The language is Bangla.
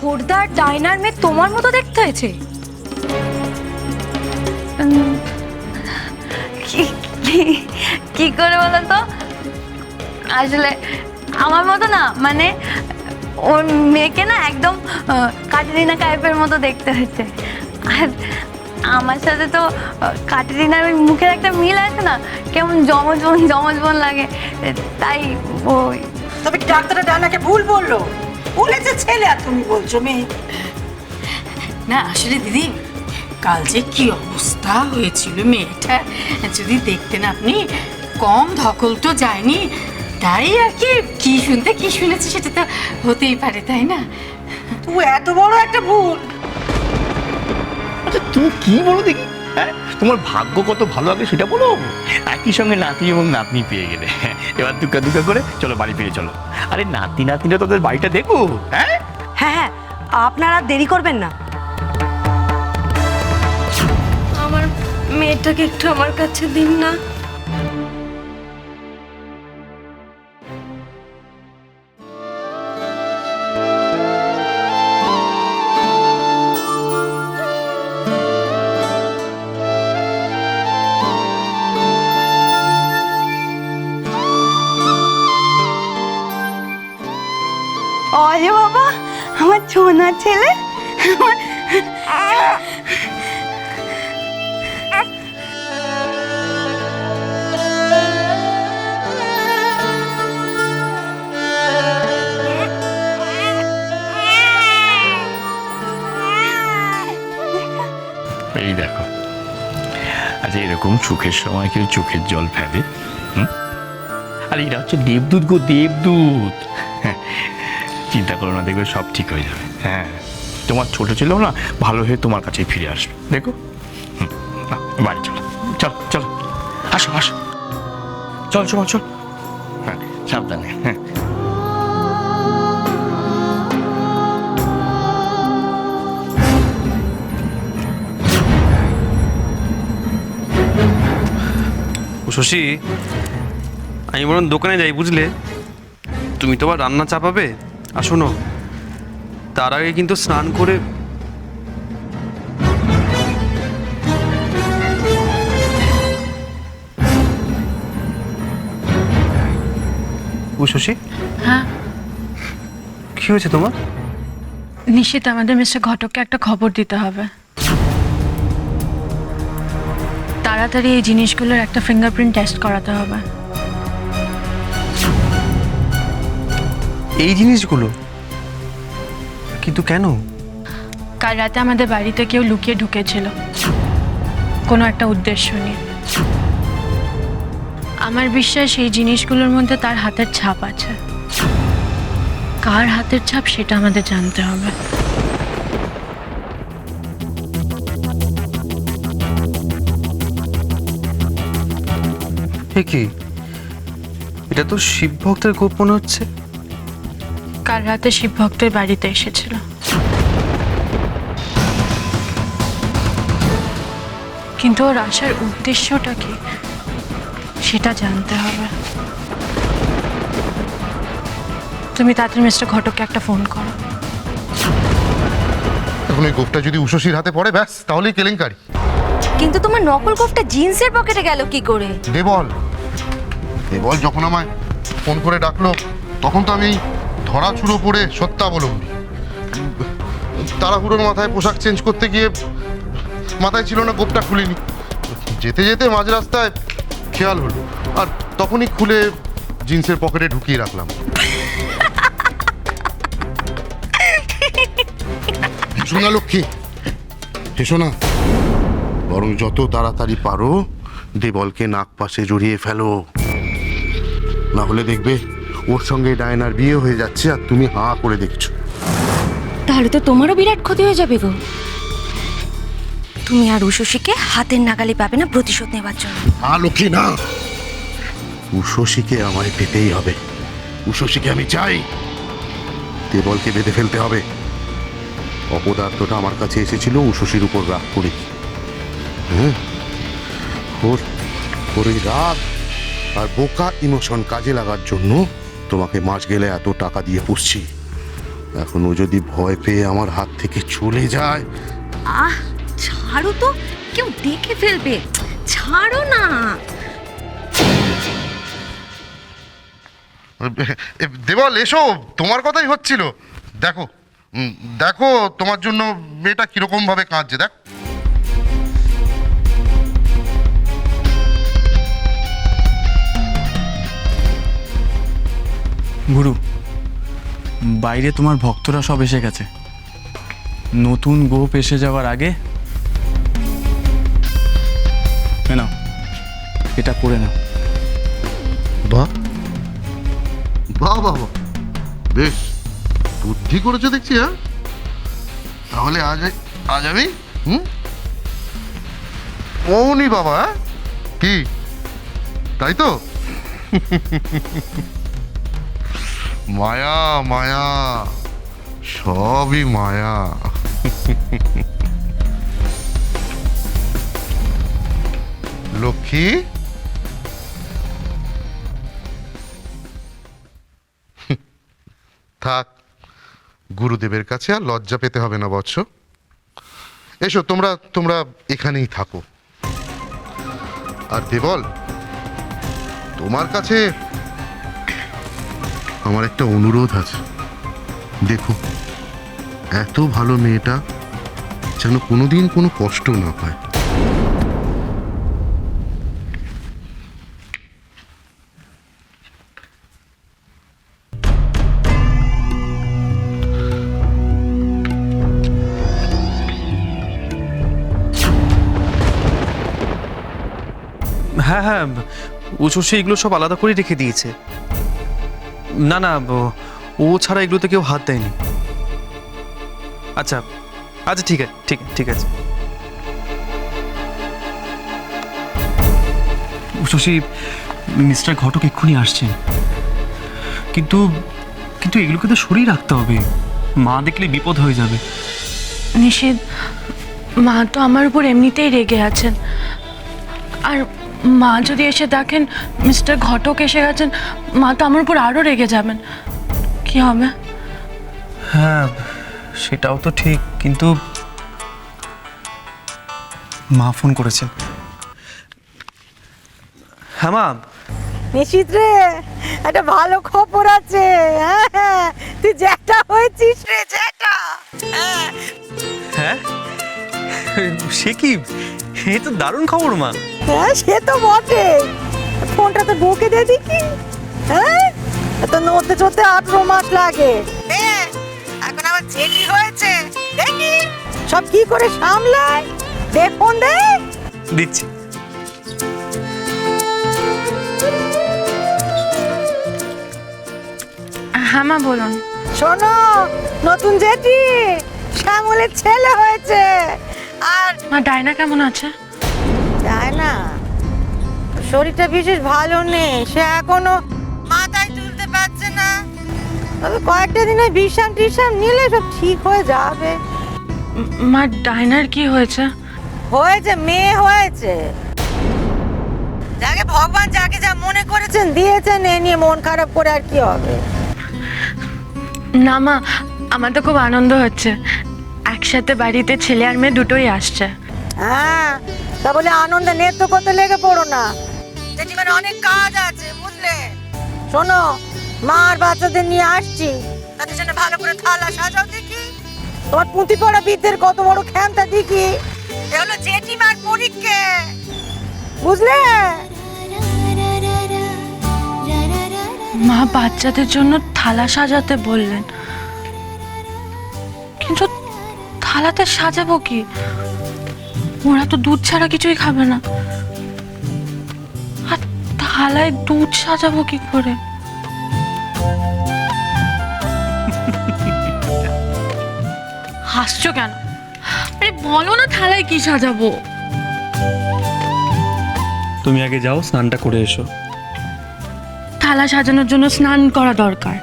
ছোটদার ডাইনার মেয়ে তোমার মতো দেখতে হয়েছে? কি করে বলো তো? আসলে আমার মতো না, মানে ওর মেয়েকে না একদম কাটরিনা কাইফের মতো দেখতে হচ্ছে। আর আমার সাথে তো কাটরিনার ওই মুখের একটা মিল আছে না, কেমন জমজ বোন লাগে, তাই ওই। তবে ডাক্তারটা ডানাকে ভুল বললো, বলেছে ছেলে আর তুমি বলছো মেয়ে। না আসলে দিদি, কাল যে কি অবস্থা হয়েছিল মেয়েটা, যদি দেখতেন আপনি, কম ধকল তো যায়নি। তাই আর কি শুনতে কি শুনেছি সেটা তো হতেই পারে, তাই না? তুই এত বড় একটা ভুল। আচ্ছা তুমি কি বলো দেখি, হ্যাঁ তোমার ভাগ্য কত ভালো আগে সেটা বলো। একই সঙ্গে নাতি এবং নাতনি পেয়ে গেলে, এবার দুকা করে চলো বাড়ি ফিরে চলো। আরে নাতি নাতনিরা তোদের বাড়িটা দেখো। হ্যাঁ হ্যাঁ হ্যাঁ, আপনারা দেরি করবেন না। আমার মেয়েটাকে একটু আমার কাছে দিন না। অরে বাবা, আমার সোনা ছেলে। এই দেখো, আচ্ছা এরকম সুখের সময় কেউ চোখের জল ফেলে? আর এরা হচ্ছে দেবদূত গো, দেবদূত। হ্যাঁ, চিন্তা করো না, দেখবে সব ঠিক হয়ে যাবে। হ্যাঁ, তোমার ছোট ছেলেও না ভালো হয়ে তোমার কাছেই ফিরে আসবে, দেখো। বাড়ি চলো, চলো চলো, আসো আসো, চল চল চল। হ্যাঁ, সাবধানে। হ্যাঁ, শশী, আমি বরং দোকানে যাই, বুঝলে? তুমি তো আবার রান্না চাপাবে। আর শোনো, তার আগে কিন্তু স্নান করে শশী, হ্যাঁ কি হয়েছে তোমার? নিশ্চিত আমাদের মিস্টার ঘটককে একটা খবর দিতে হবে। তাড়াতাড়ি এই জিনিসগুলোর একটা ফিঙ্গারপ্রিন্ট টেস্ট করাতে হবে। এই জিনিসগুলো? কিন্তু কেন? কাল রাতে আমাদের বাড়িতে কেউ লুকিয়ে ঢুকেছিল কোনো একটা উদ্দেশ্য নিয়ে। আমার বিশ্বাস এই জিনিসগুলোর মধ্যে তার হাতের ছাপ আছে। কার হাতের ছাপ সেটা আমাদের জানতে হবে। কি, এটা তো শিব ভক্তের গোপ মনে হচ্ছে। কাল রাতে শিব ভক্তের বাড়িতে এসেছিল। কিন্তু ওর আসার উদ্দেশ্যটা কি সেটা জানতে হবে। তুমি তাড়াতাড়ি মিস্টার ঘটককে একটা ফোন করো। এখন ওই গোফটা যদি উষসীর হাতে পড়ে ব্যাস, তাহলেই কেলেঙ্কারি। কিন্তু তোমার নকল গোফটা জিন্সের পকেটে গেল কি করে? দেবল দেবল যখন আমায় ফোন করে ডাকলো, তখন তো আমি ধরা ছুড়ো পড়ে সত্যাবলম্বী। তাড়াহুড়োর মাথায় পোশাক চেঞ্জ করতে গিয়ে মাথায় ছিল না গোফটা খুলিনি। যেতে যেতে মাঝ রাস্তায় খেয়াল হলো, আর তখনই খুলে জিন্সের পকেটে ঢুকিয়ে রাখলাম। শোনা লক্ষ্মী, হেসো না, বরং যত তাড়াতাড়ি পারো দেবলকে নাক পাশে জড়িয়ে ফেলো, না হলে দেখবে ওর সঙ্গে ডায়নার বিয়ে হয়ে যাচ্ছে আর তুমি হাঁ করে দেখছো। তাহলে তো তোমারও বিরাট ক্ষতি হয়ে যাবে গো। তুমি আর উষসীকে হাতের নাগালে পাবে না প্রতিশোধ নেবার জন্য। হ্যাঁ লক্ষ্মী, না, উষসীকে আমায় পেতেই হবে। উষসীকে আমি চাই। দেবলকে বেঁধে ফেলতে হবে। অপদার্থটা আমার কাছে এসেছিল উষসীর উপর রাগ করে। হ্যাঁ, ওর এই রাগ আর বোকা ইমোশন কাজে লাগার জন্য তোমাকে মাস গেলে এত টাকা দিয়ে পুষছি। এখন ও যদি ভয় পেয়ে আমার হাত থেকে চলে যায়, আহ ছাড়ো তো, কেউ দেখে ফেলবে, ছাড়ো না। দেবল এসো, তোমার কথাই হচ্ছিল। দেখো দেখো তোমার জন্য মেয়েটা কিরকম ভাবে কাঁদছে, দেখ। গুরু, বাইরে তোমার ভক্তরা সব এসে গেছে। নতুন গোপ এসে যাওয়ার আগে নাও, এটা করে নাও। বাহ বাহ বাহ বাহ, বেশ বুদ্ধি করেছো দেখছি। হ্যাঁ, তাহলে আজ আমি মৌনি বাবা। হ্যাঁ কি, তাই তো? মায়া মায়া, সবই মায়া। লক্ষ্মী, থাক, গুরুদেবের কাছে আর লজ্জা পেতে হবে না বৎস। এসো, তোমরা এখানেই থাকো। আর দেবল, তোমার কাছে আমার একটা অনুরোধ আছে। দেখো, এত ভালো মেয়েটা যেন কোনোদিন কোনো কষ্ট না পায়। হ্যাঁ হ্যাঁ, উষসী এগুলো সব আলাদা করে রেখে দিয়েছে। না না, ও ছাড়া এগুলোতে কেউ হাত দেয়নি। আচ্ছা আচ্ছা, ঠিক আছে ঠিক আছে। শশী, মিস্টার ঘটক এক্ষুনি আসছেন, কিন্তু কিন্তু এগুলোকে তো সরিয়ে রাখতে হবে। মা দেখলে বিপদ হয়ে যাবে। নিষেধ, মা তো আমার উপর এমনিতেই রেগে আছেন, আর মা যদি এসে দেখেন মিস্টার ঘটক এসে গেছেন, মা তো আমার উপর আরও রেগে যাবেন। কি হবে? হ্যাঁ, সেটাও তো ঠিক, কিন্তু মা ফোন করেছেন। হ্যাঁ মা। নিশিত রে, একটা ভালো খবর আছে। হ্যাঁ, তুই জ্যাঠা হয়েছিস রে, জ্যাঠা। হ্যাঁ, সে কি, এ তো দারুণ খবর মা। হ্যাঁ, সে তো বটে। ফোনটা তো বউকে দিয়ে দেখি। হ্যাঁ, তো নড়তে চড়তে 18 মাস লাগে। এখন আবার জেঠি হয়েছে, দেখি সব কি করে সামলায়। দে ফোন দে। দিচ্ছি। হ্যাঁ মা, বলুন। শোনো, নতুন জেঠি শ্যামলের ছেলে হয়েছে। আর মা, ডায়না কেমন আছে? তাই না, শরীরটা বিশেষ ভালো নেই, সে এখনো মাথায় তুলতে পারছে না। তবে কয়েকটা দিনে বিশ্রাম টিশ্রাম নিলে সব ঠিক হয়ে যাবে। মা, ডায়নার কি হয়েছে? হয়েছে, মেয়ে হয়েছে। যাকে ভগবান যাকে যা মনে করেছেন দিয়েছেন, এ নিয়ে মন খারাপ করে আর কি হবে। না মা, আমার তো খুব আনন্দ হচ্ছে, একসাথে বাড়িতে ছেলে আর মেয়ে দুটোই আসছে। হ্যাঁ, তা বলে আনন্দে নেত্য করতে লেগে পড়ো না। জেঠিমার অনেক কাজ আছে, বুঝলে। শোনো, মা আর বাচ্চাদের নিয়ে আসছি, তাদের জন্য ভালো করে থালা সাজাও দেখি। তোমার পুঁতি পড়া বিদ্যের কত বড় ক্ষমতা দেখি। এ হলো জেঠিমার পরীক্ষা, বুঝলে। মা বাচ্চাদের জন্য থালা সাজাতে বললেন, কিন্তু থালাতে সাজাবো কি? ওরা তো দুধ ছাড়া কিছুই খাবে না, আর থালায় দুধ সাজাবো কি করে? হাসছো কেন? আরে বলো না, থালায় কি সাজাবো? তুমি আগে যাও, স্নানটা করে এসো। থালা সাজানোর জন্য স্নান করা দরকার।